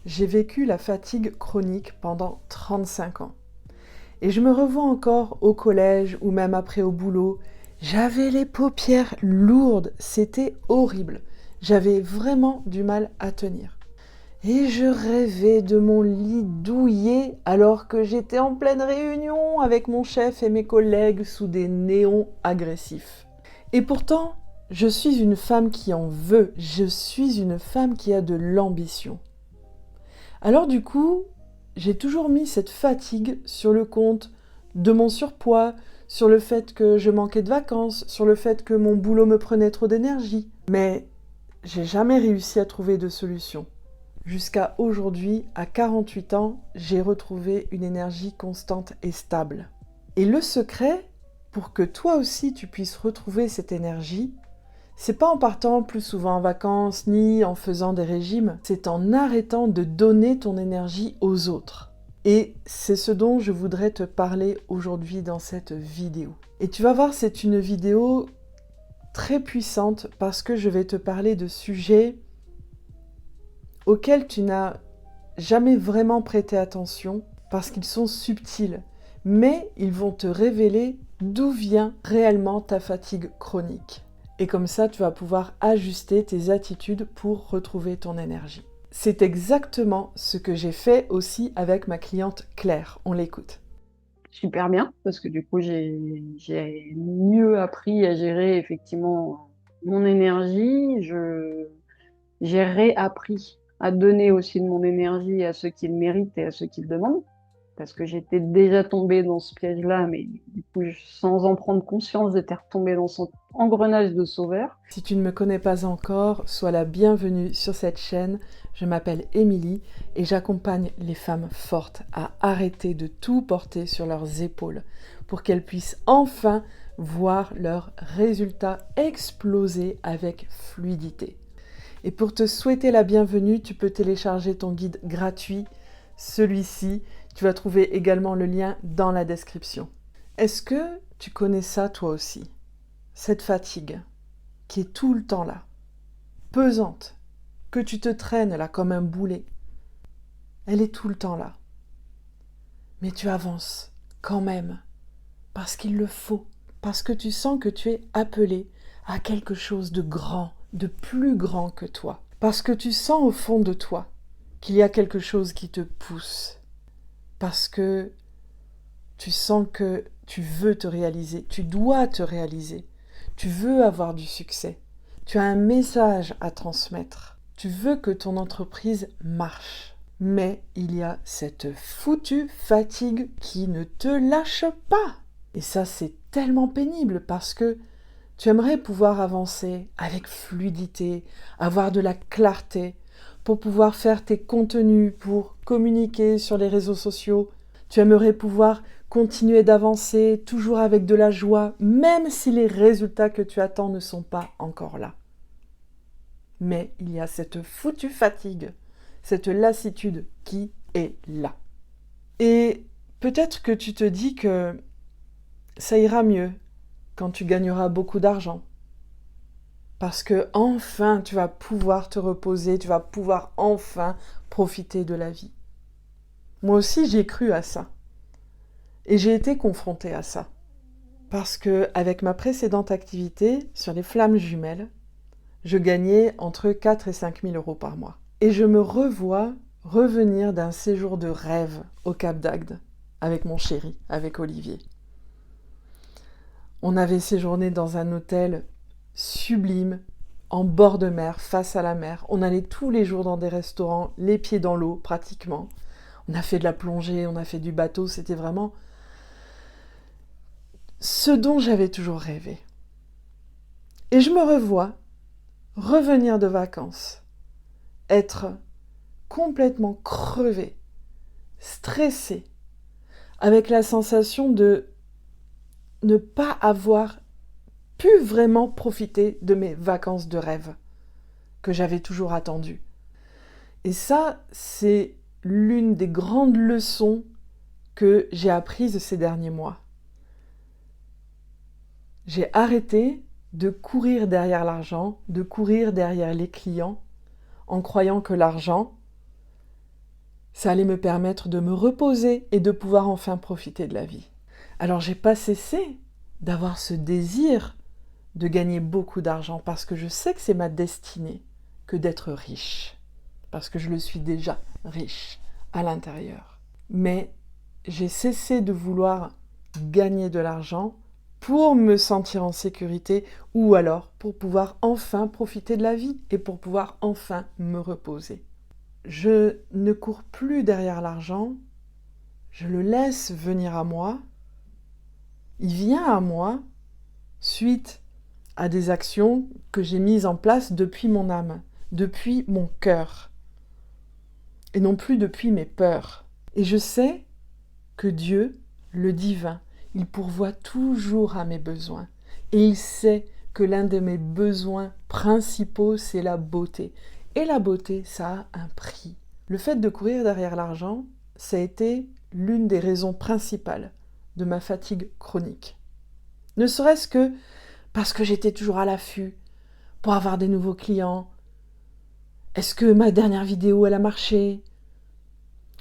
J'ai vécu la fatigue chronique pendant 35 ans. Et je me revois encore au collège ou même après au boulot. J'avais les paupières lourdes, c'était horrible. J'avais vraiment du mal à tenir. Et je rêvais de mon lit douillet alors que j'étais en pleine réunion avec mon chef et mes collègues sous des néons agressifs. Et pourtant, je suis une femme qui en veut, je suis une femme qui a de l'ambition. Alors du coup, j'ai toujours mis cette fatigue sur le compte de mon surpoids, sur le fait que je manquais de vacances, sur le fait que mon boulot me prenait trop d'énergie. Mais j'ai jamais réussi à trouver de solution. Jusqu'à aujourd'hui, à 48 ans, j'ai retrouvé une énergie constante et stable. Et le secret, pour que toi aussi tu puisses retrouver cette énergie, c'est pas en partant plus souvent en vacances, ni en faisant des régimes, c'est en arrêtant de donner ton énergie aux autres. Et c'est ce dont je voudrais te parler aujourd'hui dans cette vidéo. Et tu vas voir, c'est une vidéo très puissante parce que je vais te parler de sujets auxquels tu n'as jamais vraiment prêté attention parce qu'ils sont subtils, mais ils vont te révéler d'où vient réellement ta fatigue chronique. Et comme ça, tu vas pouvoir ajuster tes attitudes pour retrouver ton énergie. C'est exactement ce que j'ai fait aussi avec ma cliente Claire. On l'écoute. Super bien, parce que du coup, j'ai mieux appris à gérer effectivement mon énergie. J'ai réappris à donner aussi de mon énergie à ceux qui le méritent et à ceux qui le demandent, parce que j'étais déjà tombée dans ce piège-là, mais du coup, sans en prendre conscience, j'étais retombée dans son engrenage de sauveur. Si tu ne me connais pas encore, sois la bienvenue sur cette chaîne. Je m'appelle Émilie et j'accompagne les femmes fortes à arrêter de tout porter sur leurs épaules pour qu'elles puissent enfin voir leurs résultats exploser avec fluidité. Et pour te souhaiter la bienvenue, tu peux télécharger ton guide gratuit, celui-ci. Tu vas trouver également le lien dans la description. Est-ce que tu connais ça toi aussi? Cette fatigue qui est tout le temps là, pesante, que tu te traînes là comme un boulet. Elle est tout le temps là. Mais tu avances quand même, parce qu'il le faut, parce que tu sens que tu es appelé à quelque chose de grand, de plus grand que toi. Parce que tu sens au fond de toi qu'il y a quelque chose qui te pousse. Parce que tu sens que tu veux te réaliser, tu dois te réaliser, tu veux avoir du succès. Tu as un message à transmettre. Tu veux que ton entreprise marche. Mais il y a cette foutue fatigue qui ne te lâche pas. Et ça, c'est tellement pénible parce que tu aimerais pouvoir avancer avec fluidité, avoir de la clarté, pour pouvoir faire tes contenus, pour communiquer sur les réseaux sociaux. Tu aimerais pouvoir continuer d'avancer toujours avec de la joie, même si les résultats que tu attends ne sont pas encore là. Mais il y a cette foutue fatigue, cette lassitude qui est là. Et peut-être que tu te dis que ça ira mieux quand tu gagneras beaucoup d'argent. Parce que enfin tu vas pouvoir te reposer, tu vas pouvoir enfin profiter de la vie. Moi aussi j'ai cru à ça. Et j'ai été confrontée à ça. Parce que avec ma précédente activité sur les flammes jumelles, je gagnais entre 4 et 5 000 euros par mois. Et je me revois revenir d'un séjour de rêve au Cap d'Agde avec mon chéri, avec Olivier. On avait séjourné dans un hôtel sublime, en bord de mer, face à la mer. On allait tous les jours dans des restaurants, les pieds dans l'eau pratiquement. On a fait de la plongée, on a fait du bateau, c'était vraiment ce dont j'avais toujours rêvé. Et je me revois revenir de vacances, être complètement crevée, stressée, avec la sensation de ne pas avoir pu vraiment profiter de mes vacances de rêve que j'avais toujours attendues. Et ça, c'est l'une des grandes leçons que j'ai apprises ces derniers mois. J'ai arrêté de courir derrière l'argent, de courir derrière les clients, en croyant que l'argent, Ça allait me permettre de me reposer et de pouvoir enfin profiter de la vie. Alors j'ai pas cessé d'avoir ce désir de gagner beaucoup d'argent parce que je sais que c'est ma destinée que d'être riche. Parce que je le suis déjà riche à l'intérieur. Mais j'ai cessé de vouloir gagner de l'argent pour me sentir en sécurité ou alors pour pouvoir enfin profiter de la vie et pour pouvoir enfin me reposer. Je ne cours plus derrière l'argent, je le laisse venir à moi. Il vient à moi suite à des actions que j'ai mises en place depuis mon âme, depuis mon cœur, et non plus depuis mes peurs. Et je sais que Dieu, le divin, il pourvoit toujours à mes besoins. Et il sait que l'un de mes besoins principaux, c'est la beauté. Et la beauté, ça a un prix. Le fait de courir derrière l'argent, ça a été l'une des raisons principales de ma fatigue chronique. Ne serait-ce que parce que j'étais toujours à l'affût pour avoir des nouveaux clients. Est-ce que ma dernière vidéo, elle a marché ?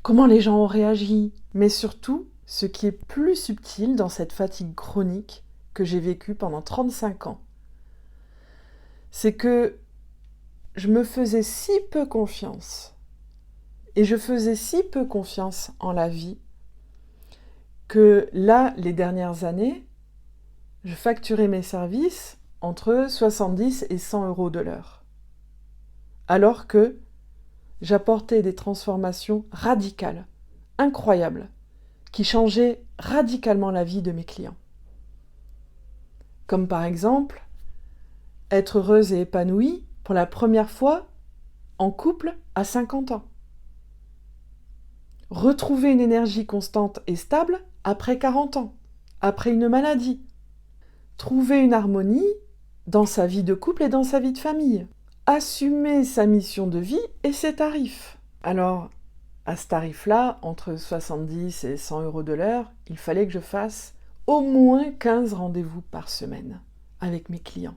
Comment les gens ont réagi ? Mais surtout, ce qui est plus subtil dans cette fatigue chronique que j'ai vécue pendant 35 ans, c'est que je me faisais si peu confiance, et je faisais si peu confiance en la vie, que là, les dernières années, je facturais mes services entre 70 et 100 euros de l'heure. Alors que j'apportais des transformations radicales, incroyables, qui changeaient radicalement la vie de mes clients. Comme par exemple, être heureuse et épanouie pour la première fois en couple à 50 ans. Retrouver une énergie constante et stable après 40 ans, après une maladie. Trouver une harmonie dans sa vie de couple et dans sa vie de famille. Assumer sa mission de vie et ses tarifs. Alors, à ce tarif-là, entre 70 et 100 euros de l'heure, il fallait que je fasse au moins 15 rendez-vous par semaine avec mes clients.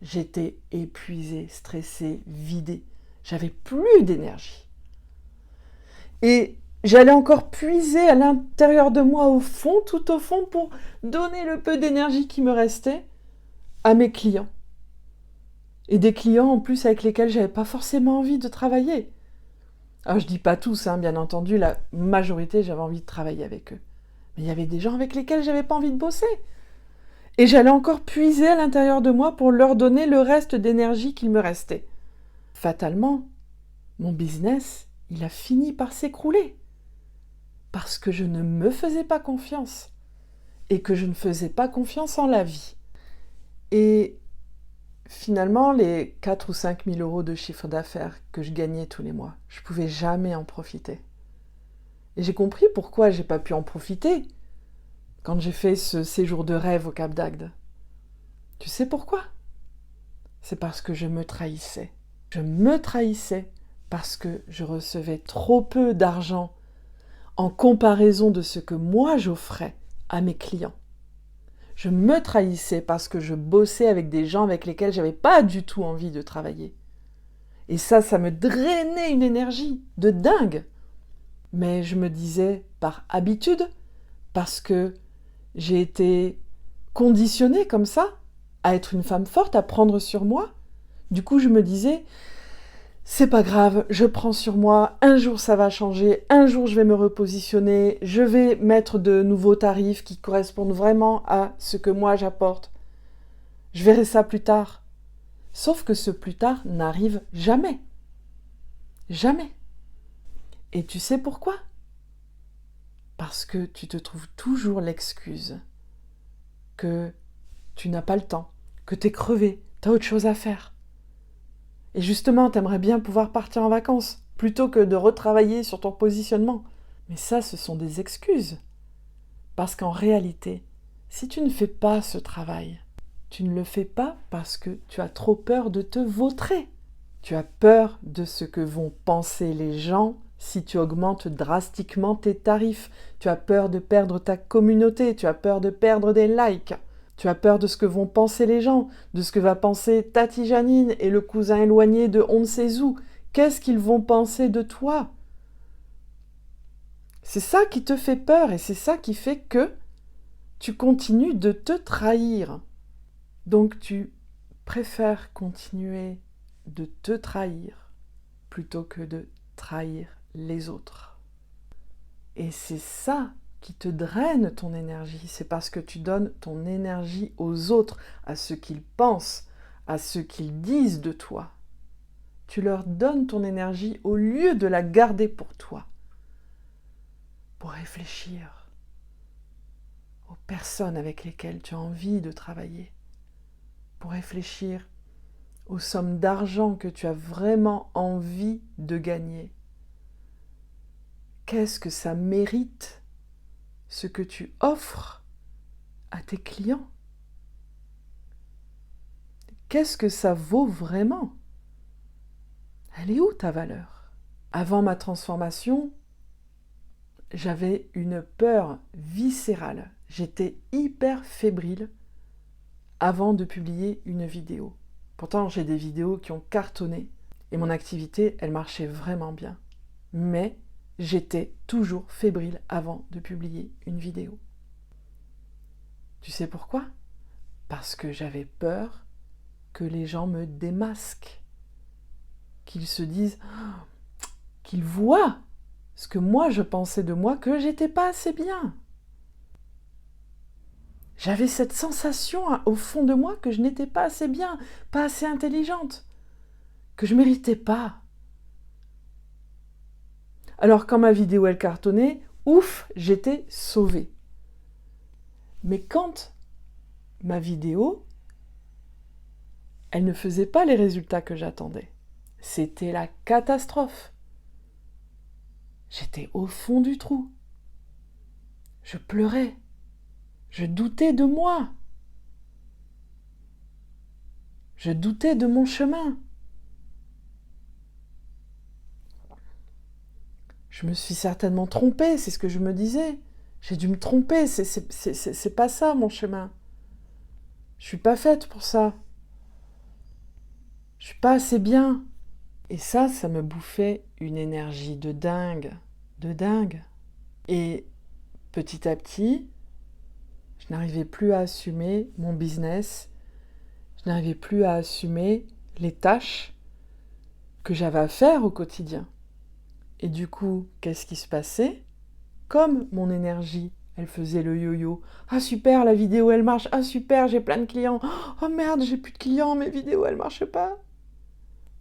J'étais épuisée, stressée, vidée. J'avais plus d'énergie. Et j'allais encore puiser à l'intérieur de moi, au fond, tout au fond, pour donner le peu d'énergie qui me restait à mes clients. Et des clients en plus avec lesquels j'avais pas forcément envie de travailler. Alors je dis pas tous, bien entendu, la majorité j'avais envie de travailler avec eux. Mais il y avait des gens avec lesquels j'avais pas envie de bosser. Et j'allais encore puiser à l'intérieur de moi pour leur donner le reste d'énergie qu'il me restait. Fatalement, mon business, il a fini par s'écrouler. Parce que je ne me faisais pas confiance. Et que je ne faisais pas confiance en la vie. Et finalement, les 4 ou 5 000 euros de chiffre d'affaires que je gagnais tous les mois, je ne pouvais jamais en profiter. Et j'ai compris pourquoi je n'ai pas pu en profiter quand j'ai fait ce séjour de rêve au Cap d'Agde. Tu sais pourquoi ? C'est parce que je me trahissais. Je me trahissais parce que je recevais trop peu d'argent en comparaison de ce que moi j'offrais à mes clients. Je me trahissais parce que je bossais avec des gens avec lesquels je n'avais pas du tout envie de travailler. Et ça me drainait une énergie de dingue. Mais je me disais par habitude, parce que j'ai été conditionnée comme ça, à être une femme forte, à prendre sur moi. Du coup, je me disais, c'est pas grave, je prends sur moi, un jour ça va changer, un jour je vais me repositionner, je vais mettre de nouveaux tarifs qui correspondent vraiment à ce que moi j'apporte. Je verrai ça plus tard. Sauf que ce plus tard n'arrive jamais. Jamais. Et tu sais pourquoi ? Parce que tu te trouves toujours l'excuse que tu n'as pas le temps, que t'es crevé, t'as autre chose à faire. Et justement, t'aimerais bien pouvoir partir en vacances, plutôt que de retravailler sur ton positionnement. Mais ça, ce sont des excuses. Parce qu'en réalité, si tu ne fais pas ce travail, tu ne le fais pas parce que tu as trop peur de te vautrer. Tu as peur de ce que vont penser les gens si tu augmentes drastiquement tes tarifs. Tu as peur de perdre ta communauté, tu as peur de perdre des likes. Tu as peur de ce que vont penser les gens, de ce que va penser Tati Janine et le cousin éloigné de on ne sait où. Qu'est-ce qu'ils vont penser de toi ? C'est ça qui te fait peur et c'est ça qui fait que tu continues de te trahir. Donc tu préfères continuer de te trahir plutôt que de trahir les autres. Et c'est ça qui te draine ton énergie. C'est parce que tu donnes ton énergie aux autres, à ce qu'ils pensent, à ce qu'ils disent de toi. Tu leur donnes ton énergie au lieu de la garder pour toi. Pour réfléchir aux personnes avec lesquelles tu as envie de travailler. Pour réfléchir aux sommes d'argent que tu as vraiment envie de gagner. Qu'est-ce que ça mérite, ce que tu offres à tes clients? Qu'est-ce que ça vaut vraiment? Elle est où ta valeur? Avant ma transformation, j'avais une peur viscérale. J'étais hyper fébrile avant de publier une vidéo. Pourtant, j'ai des vidéos qui ont cartonné et mon activité, elle marchait vraiment bien. Mais j'étais toujours fébrile avant de publier une vidéo. Tu sais pourquoi? Parce que j'avais peur que les gens me démasquent, qu'ils se disent, qu'ils voient ce que moi je pensais de moi, que j'étais pas assez bien. J'avais cette sensation au fond de moi que je n'étais pas assez bien, pas assez intelligente, que je méritais pas. Alors quand ma vidéo elle cartonnait, ouf, j'étais sauvée. Mais quand ma vidéo, elle ne faisait pas les résultats que j'attendais, c'était la catastrophe. J'étais au fond du trou. Je pleurais. Je doutais de moi. Je doutais de mon chemin. Je me suis certainement trompée, c'est ce que je me disais. J'ai dû me tromper, c'est pas ça mon chemin. Je suis pas faite pour ça. Je suis pas assez bien. Et ça me bouffait une énergie de dingue, de dingue. Et petit à petit, je n'arrivais plus à assumer mon business. Je n'arrivais plus à assumer les tâches que j'avais à faire au quotidien. Et du coup, qu'est-ce qui se passait? Comme mon énergie, elle faisait le yo-yo. Ah super, la vidéo elle marche. Ah super, j'ai plein de clients. Oh merde, j'ai plus de clients, mes vidéos elles marchent pas.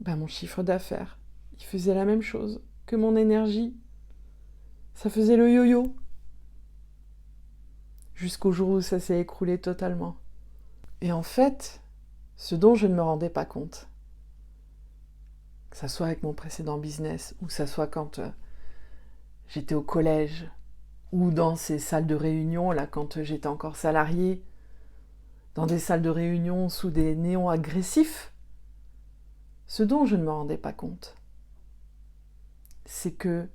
Ben mon chiffre d'affaires, il faisait la même chose que mon énergie. Ça faisait le yo-yo. Jusqu'au jour où ça s'est écroulé totalement. Et en fait, ce dont je ne me rendais pas compte, que ça soit avec mon précédent business, ou que ça soit quand j'étais au collège, ou dans ces salles de réunion, là, quand j'étais encore salariée, dans des salles de réunion sous des néons agressifs, ce dont je ne me rendais pas compte, c'est que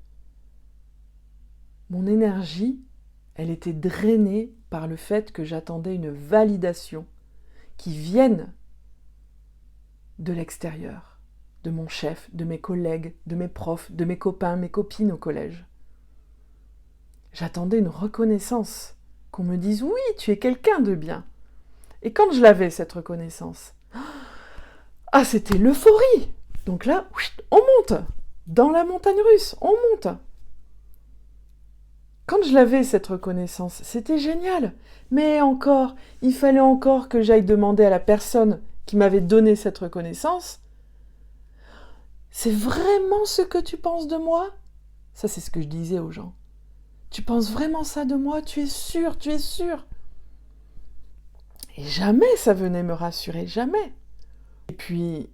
mon énergie, elle était drainée par le fait que j'attendais une validation qui vienne de l'extérieur, de mon chef, de mes collègues, de mes profs, de mes copains, mes copines au collège. J'attendais une reconnaissance, qu'on me dise « oui, tu es quelqu'un de bien ». Et quand je l'avais, cette reconnaissance, ah, c'était l'euphorie. Donc là, on monte. Dans la montagne russe, on monte. Quand je l'avais, cette reconnaissance, c'était génial. Mais encore, il fallait encore que j'aille demander à la personne qui m'avait donné cette reconnaissance, c'est vraiment ce que tu penses de moi? Ça, c'est ce que je disais aux gens. Tu penses vraiment ça de moi? Tu es sûr, tu es sûr? Et jamais ça venait me rassurer, jamais. Et puis,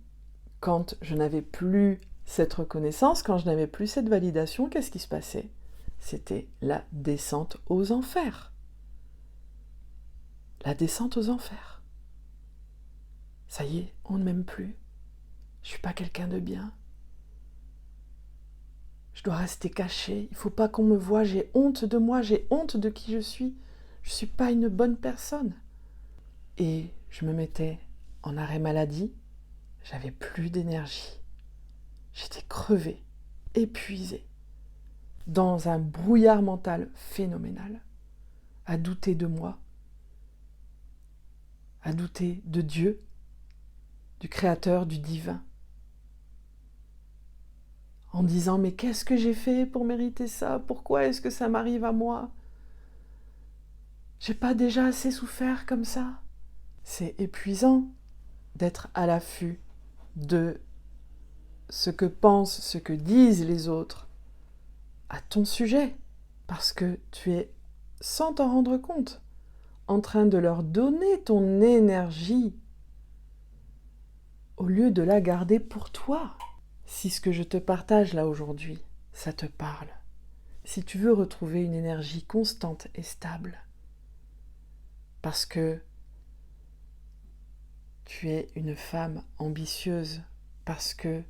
quand je n'avais plus cette reconnaissance, quand je n'avais plus cette validation, qu'est-ce qui se passait? C'était la descente aux enfers. La descente aux enfers. Ça y est, on ne m'aime plus. Je suis pas quelqu'un de bien. Je dois rester cachée. Il faut pas qu'on me voie. J'ai honte de moi. J'ai honte de qui je suis. Je suis pas une bonne personne. Et je me mettais en arrêt maladie. J'avais plus d'énergie. J'étais crevée, épuisée. dans un brouillard mental phénoménal, à douter de moi, à douter de Dieu, du Créateur, du divin, en disant « Mais qu'est-ce que j'ai fait pour mériter ça? Pourquoi est-ce que ça m'arrive à moi? J'ai pas déjà assez souffert comme ça ?» C'est épuisant d'être à l'affût de ce que pensent, ce que disent les autres à ton sujet, parce que tu es, sans t'en rendre compte, en train de leur donner ton énergie au lieu de la garder pour toi. Si ce que je te partage là aujourd'hui, ça te parle, si tu veux retrouver une énergie constante et stable, parce que tu es une femme ambitieuse, parce que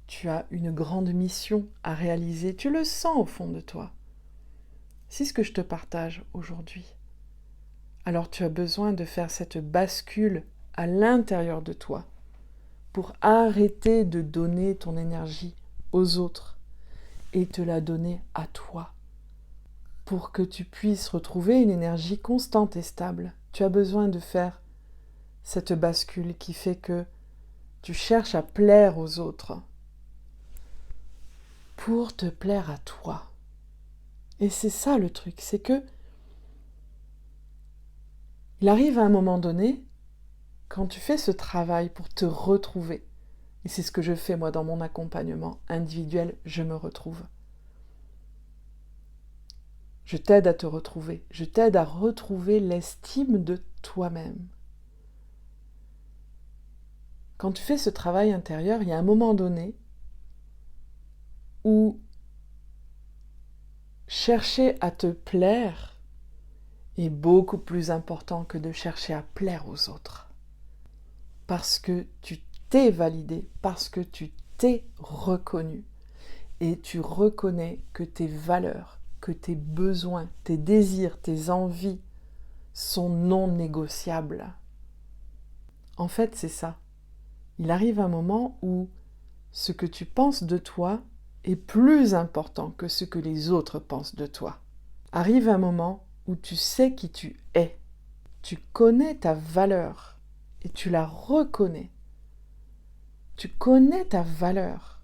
tu as une grande mission à réaliser, tu le sens au fond de toi. C'est ce que je te partage aujourd'hui. Alors tu as besoin de faire cette bascule à l'intérieur de toi pour arrêter de donner ton énergie aux autres et te la donner à toi. Pour que tu puisses retrouver une énergie constante et stable, tu as besoin de faire cette bascule qui fait que tu cherches à plaire aux autres pour te plaire à toi. Et c'est ça le truc, c'est que il arrive à un moment donné, quand tu fais ce travail pour te retrouver, et c'est ce que je fais moi dans mon accompagnement individuel, je me retrouve. Je t'aide à te retrouver, je t'aide à retrouver l'estime de toi-même. Quand tu fais ce travail intérieur, il y a un moment donné où chercher à te plaire est beaucoup plus important que de chercher à plaire aux autres. Parce que tu t'es validé, parce que tu t'es reconnu et tu reconnais que tes valeurs, que tes besoins, tes désirs, tes envies sont non négociables. En fait, c'est ça. Il arrive un moment où ce que tu penses de toi est plus important que ce que les autres pensent de toi. Arrive un moment où tu sais qui tu es, tu connais ta valeur et tu la reconnais. Tu connais ta valeur.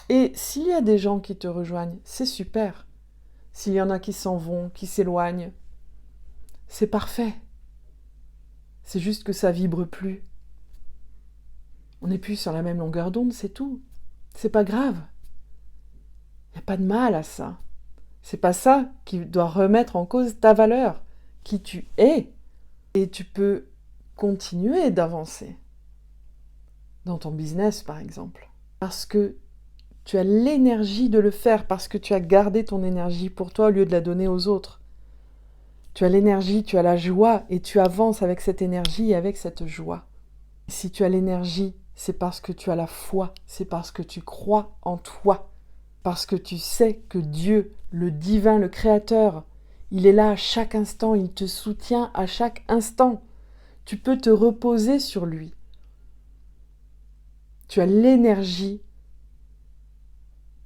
Et s'il y a des gens qui te rejoignent, c'est super. S'il y en a qui s'en vont, qui s'éloignent, c'est parfait. C'est juste que ça vibre plus. On n'est plus sur la même longueur d'onde, c'est tout. C'est pas grave. Il n'y a pas de mal à ça. C'est pas ça qui doit remettre en cause ta valeur, qui tu es. Et tu peux continuer d'avancer dans ton business, par exemple. Parce que tu as l'énergie de le faire, parce que tu as gardé ton énergie pour toi au lieu de la donner aux autres. Tu as l'énergie, tu as la joie, et tu avances avec cette énergie et avec cette joie. Si tu as l'énergie, c'est parce que tu as la foi, c'est parce que tu crois en toi, parce que tu sais que Dieu, le divin, le Créateur, il est là à chaque instant, il te soutient à chaque instant. Tu peux te reposer sur lui. Tu as l'énergie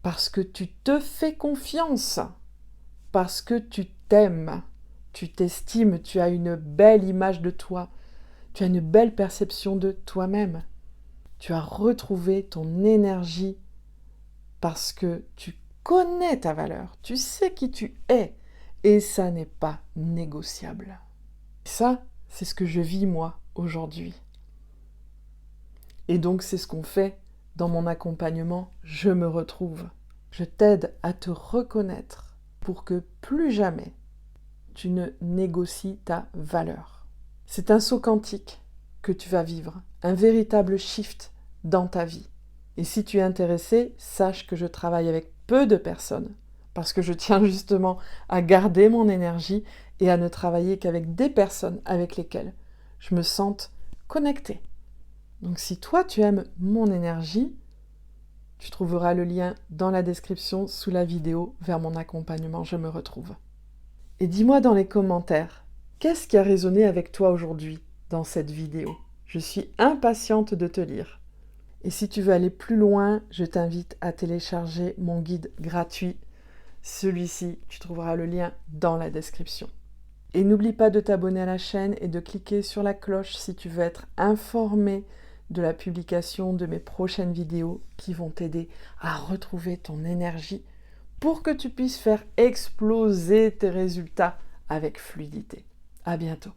parce que tu te fais confiance, parce que tu t'aimes, tu t'estimes, tu as une belle image de toi, tu as une belle perception de toi-même. Tu as retrouvé ton énergie parce que tu connais ta valeur, tu sais qui tu es et ça n'est pas négociable. Ça, c'est ce que je vis moi aujourd'hui. Et donc c'est ce qu'on fait dans mon accompagnement Je me retrouve. Je t'aide à te reconnaître pour que plus jamais tu ne négocies ta valeur. C'est un saut quantique que tu vas vivre, un véritable shift dans ta vie. Et si tu es intéressé, sache que je travaille avec peu de personnes, parce que je tiens justement à garder mon énergie et à ne travailler qu'avec des personnes avec lesquelles je me sente connectée. Donc si toi tu aimes mon énergie, tu trouveras le lien dans la description sous la vidéo vers mon accompagnement Je me retrouve. Et dis-moi dans les commentaires, qu'est-ce qui a résonné avec toi aujourd'hui dans cette vidéo? Je suis impatiente de te lire. Et si tu veux aller plus loin, je t'invite à télécharger mon guide gratuit. Celui-ci, tu trouveras le lien dans la description. Et n'oublie pas de t'abonner à la chaîne et de cliquer sur la cloche si tu veux être informé de la publication de mes prochaines vidéos qui vont t'aider à retrouver ton énergie pour que tu puisses faire exploser tes résultats avec fluidité. À bientôt.